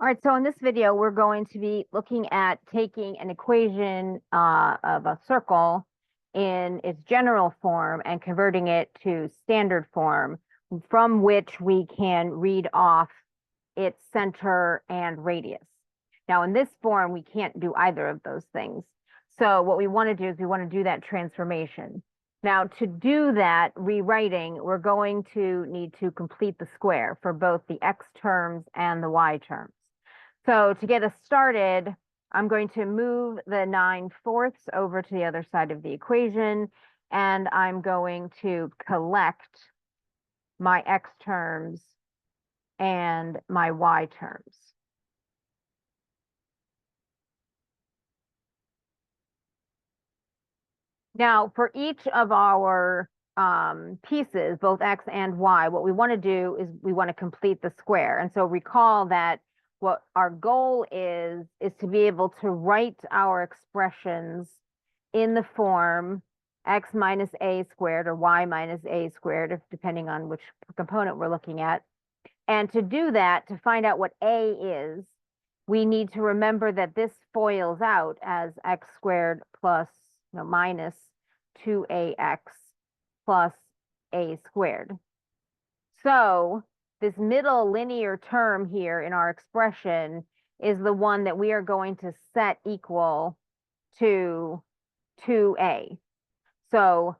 All right, so in this video, we're going to be looking at taking an equation of a circle in its general form and converting it to standard form, from which we can read off its center and radius. Now, in this form, we can't do either of those things. So what we want to do is we want to do that transformation. Now, to do that rewriting, we're going to need to complete the square for both the x terms and the y terms. So to get us started, I'm going to move the 9/4 over to the other side of the equation, and I'm going to collect my x terms and my y terms. Now, for each of our pieces, both x and y, what we want to do is we want to complete the square. And so recall that what our goal is to be able to write our expressions in the form x minus a squared or y minus a squared, depending on which component we're looking at. And to do that, to find out what a is, we need to remember that this FOILs out as x squared plus minus 2ax plus a squared. So this middle linear term here in our expression is the one that we are going to set equal to 2a. So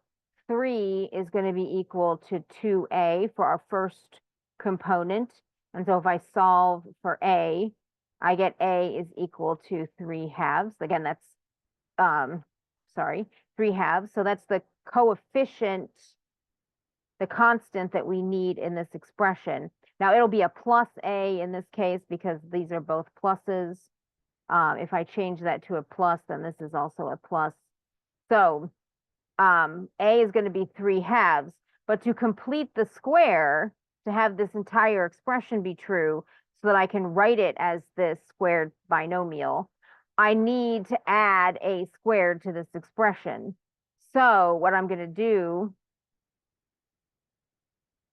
3 is going to be equal to 2a for our first component. And so if I solve for a, I get a is equal to 3/2. Again, that's, 3/2. So that's the coefficient, the constant that we need in this expression. Now it'll be a plus a in this case because these are both pluses. If I change that to a plus, then this is also a plus. So a is going to be 3/2. But to complete the square, to have this entire expression be true so that I can write it as this squared binomial, I need to add a squared to this expression. So what I'm going to do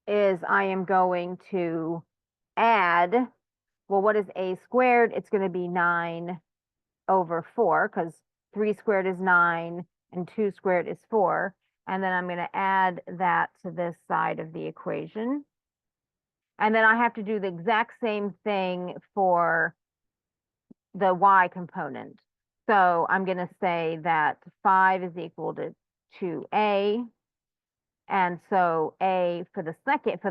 is I am going to add, well, what is a squared? It's going to be 9/4 because 3 squared is 9 and 2 squared is 4. And then I'm going to add that to this side of the equation. And then I have to do the exact same thing for the y component. So I'm going to say that 5 is equal to 2a. And so a for the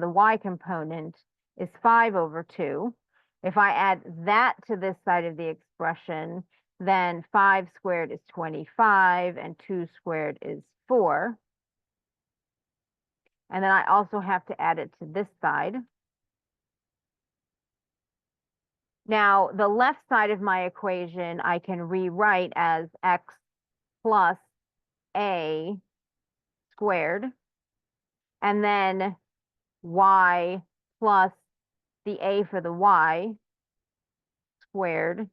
y component is 5/2. If I add that to this side of the expression, then 5 squared is 25 and 2 squared is 4. And then I also have to add it to this side. Now, the left side of my equation, I can rewrite as x plus a squared, and then y plus the a for the y squared.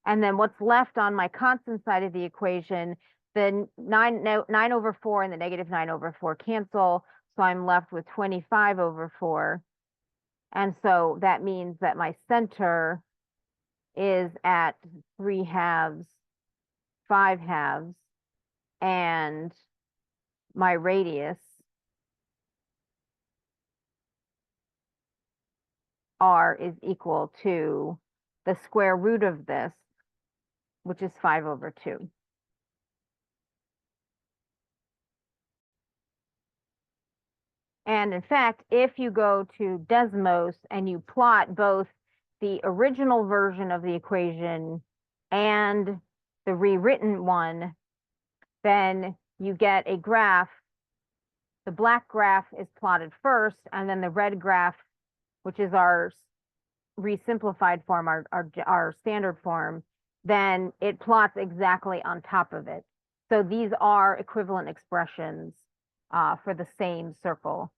And then what's left on my constant side of the equation, the 9/4 and the -9/4 cancel. So I'm left with 25/4. And so that means that my center is at 3/2, 5/2, and my radius r is equal to the square root of this, which is 5/2. And in fact, if you go to Desmos and you plot both the original version of the equation and the rewritten one, then you get a graph. The black graph is plotted first, and then the red graph, which is our resimplified form, our standard form, then it plots exactly on top of it. So these are equivalent expressions for the same circle.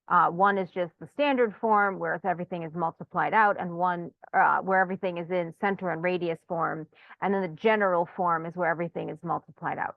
One is just the standard form where everything is multiplied out, and one where everything is in center and radius form. And then the general form is where everything is multiplied out.